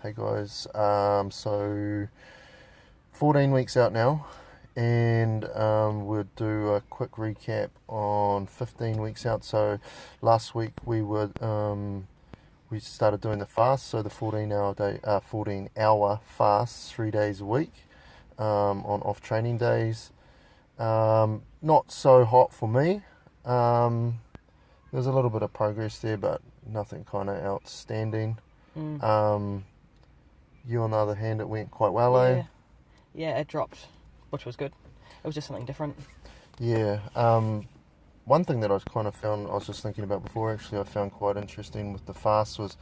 Hey guys, so 14 weeks out now, and we'll do a quick recap on 15 weeks out. So last week we started doing the fast, so the 14 hour fast, 3 days a week, on off training days. Not so hot for me. There's a little bit of progress there, but nothing kind of outstanding. You, on the other hand, it went quite well, eh? Yeah, it dropped, which was good. It was just something different. Yeah. One thing that I was just thinking about before, actually, I found quite interesting with the fasts was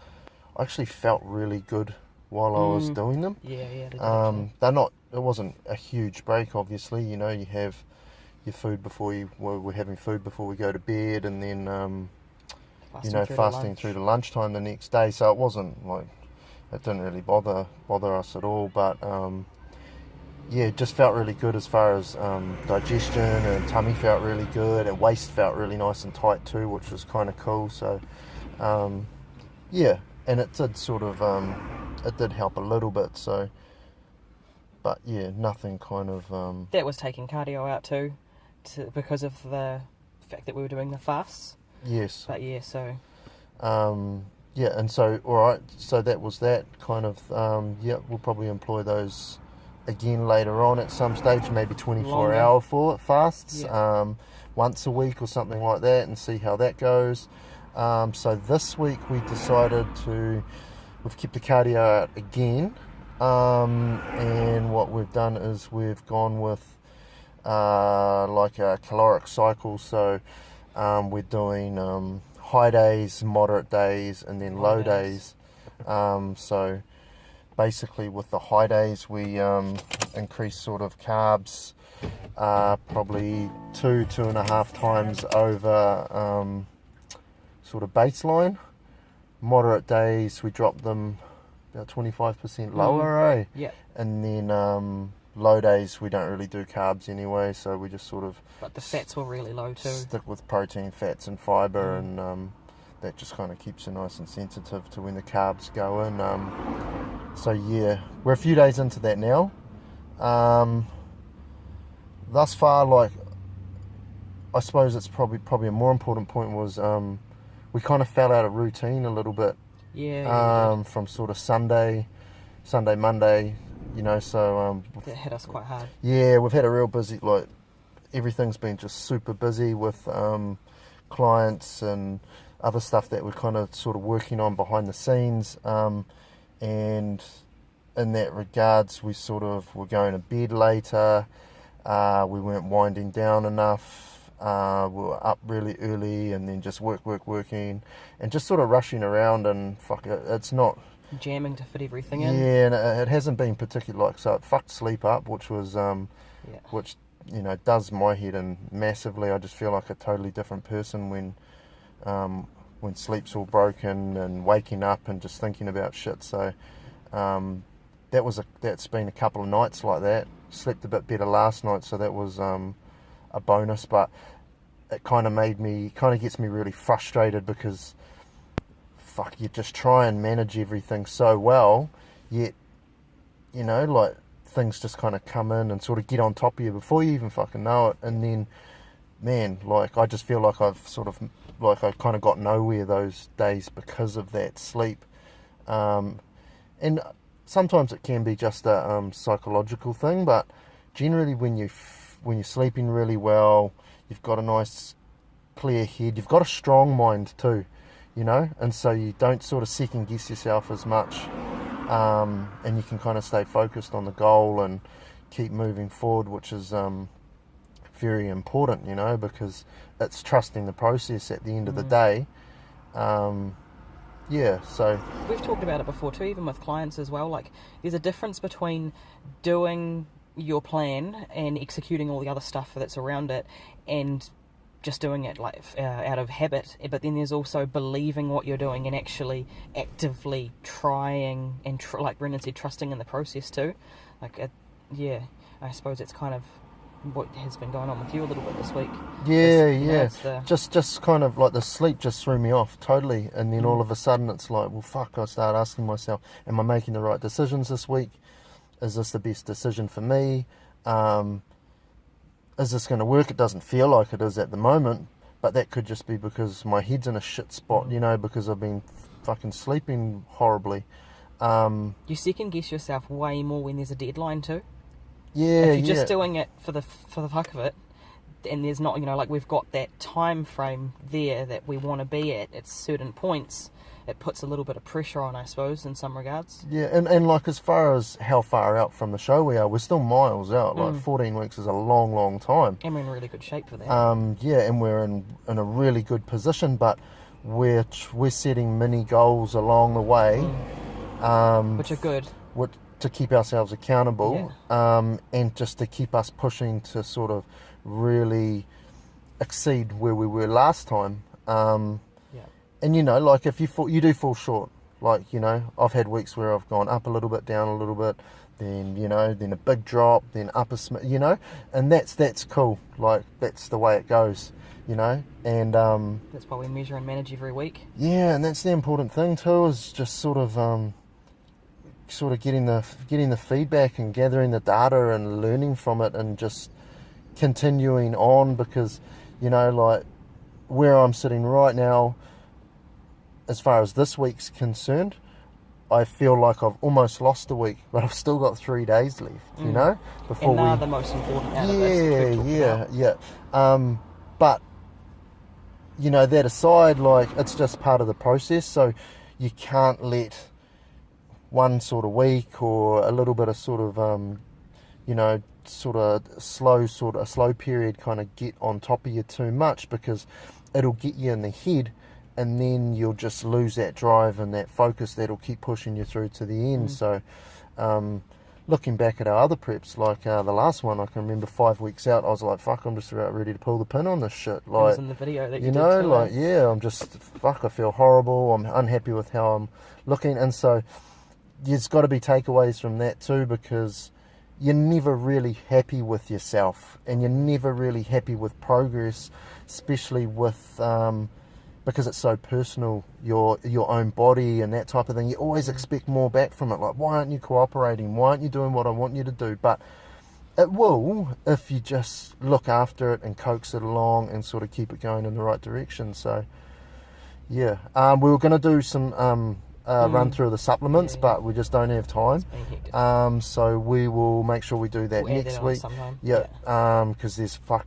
I actually felt really good while I was doing them. Yeah, they did actually. It wasn't a huge break, obviously. You know, you have your food we're having food before we go to bed, and then, fasting through to lunchtime the next day. So it wasn't like, it didn't really bother us at all, but it just felt really good as far as digestion, and tummy felt really good, and waist felt really nice and tight too, which was kind of cool. So and it did it did help a little bit. So, but yeah, nothing kind of That was taking cardio out too, because of the fact that we were doing the fasts. yes. But yeah, so and so alright, so that was that kind of we'll probably employ those again later on at some stage, maybe 24-hour fasts, once a week or something like that, and see how that goes. So this week we've kept the cardio out again, and what we've done is we've gone with like a caloric cycle. So we're doing high days, moderate days, and then low days. So basically with the high days we increase sort of carbs probably 2.5 times over sort of baseline. Moderate days we drop them about 25% lower, yeah. And then low days we don't really do carbs anyway, so we just sort of, but the fats were really low too. Stick with protein, fats and fibre, and that just kind of keeps you nice and sensitive to when the carbs go in. So yeah, we're a few days into that now. Thus far, like, I suppose it's probably a more important point was we kind of fell out of routine a little bit. From sort of Sunday, Monday, so it hit us quite hard. Yeah, we've had a real busy, like, everything's been just super busy with clients and other stuff that we're kind of sort of working on behind the scenes, and in that regards we sort of were going to bed later, we weren't winding down enough, we were up really early and then just working and just sort of rushing around, and it's not jamming to fit everything in. Yeah, and it hasn't been particularly so it fucked sleep up, which was which does my head in massively. I just feel like a totally different person when sleep's all broken and waking up and just thinking about shit. So that's been a couple of nights like that. Slept a bit better last night, so that was a bonus, but it kind of gets me really frustrated because you just try and manage everything so well, yet, like, things just kind of come in and sort of get on top of you before you even fucking know it. And then, man, like, I just feel like I kind of got nowhere those days because of that sleep. And sometimes it can be just a psychological thing, but generally when you're sleeping really well, you've got a nice clear head, you've got a strong mind too. And so you don't sort of second guess yourself as much, and you can kind of stay focused on the goal and keep moving forward, which is very important, because it's trusting the process at the end of the day. So we've talked about it before too, even with clients as well. Like, there's a difference between doing your plan and executing all the other stuff that's around it, and just doing it like out of habit, but then there's also believing what you're doing and actually actively trying and like Brendan said, trusting in the process too. Like, I suppose it's kind of what has been going on with you a little bit this week. Just kind of like the sleep just threw me off totally, and then all of a sudden it's like, well, fuck, I start asking myself, am I making the right decisions this week? Is this the best decision for me? Is this going to work? It doesn't feel like it is at the moment, but that could just be because my head's in a shit spot, because I've been fucking sleeping horribly. You second guess yourself way more when there's a deadline too. Yeah, if you're just doing it for the fuck of it, and there's not, like we've got that time frame there that we want to be at certain points, it puts a little bit of pressure on, I suppose, in some regards. Yeah, and like as far as how far out from the show we are, we're still miles out. Like 14 weeks is a long, long time. And we're in really good shape for that. And we're in a really good position, but we're setting mini goals along the way, which are good. To keep ourselves accountable, and just to keep us pushing to sort of really exceed where we were last time. And like if you do fall short, like I've had weeks where I've gone up a little bit, down a little bit, then then a big drop, then up a and that's cool. Like that's the way it goes, and that's why we measure and manage every week. Yeah, and that's the important thing too, is just sort of getting the feedback and gathering the data and learning from it and just continuing on, because like where I'm sitting right now, as far as this week's concerned, I feel like I've almost lost a week, but I've still got 3 days left, before and the most important out of this. But that aside, like it's just part of the process, so you can't let one sort of week or a little bit of sort of a slow period kind of get on top of you too much, because it'll get you in the head, and then you'll just lose that drive and that focus that'll keep pushing you through to the end. So looking back at our other preps, like the last one, I can remember 5 weeks out, I was like, fuck, I'm just about ready to pull the pin on this shit. Like, it was in the video that you did too, like, I'm just, fuck, I feel horrible, I'm unhappy with how I'm looking. And so there's got to be takeaways from that too, because you're never really happy with yourself, and you're never really happy with progress, especially with because it's so personal, your own body and that type of thing. You always expect more back from it. Like, why aren't you cooperating? Why aren't you doing what I want you to do? But it will, if you just look after it and coax it along and sort of keep it going in the right direction. So we were going to do some run through the supplements, but we just don't have time. So we will make sure we do that next week. Because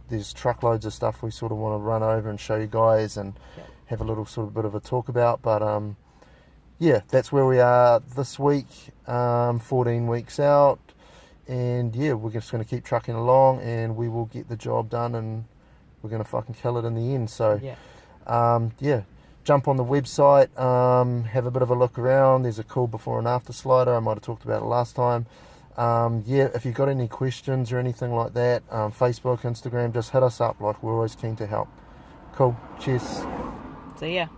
there's truckloads of stuff we sort of want to run over and show you guys and have a little sort of bit of a talk about. But that's where we are this week, 14 weeks out, and we're just going to keep trucking along, and we will get the job done, and we're going to fucking kill it in the end. So jump on the website, have a bit of a look around. There's a cool before and after slider. I might have talked about it last time. If you've got any questions or anything like that, Facebook, Instagram, just hit us up. Like, we're always keen to help. Cool. Cheers. See ya.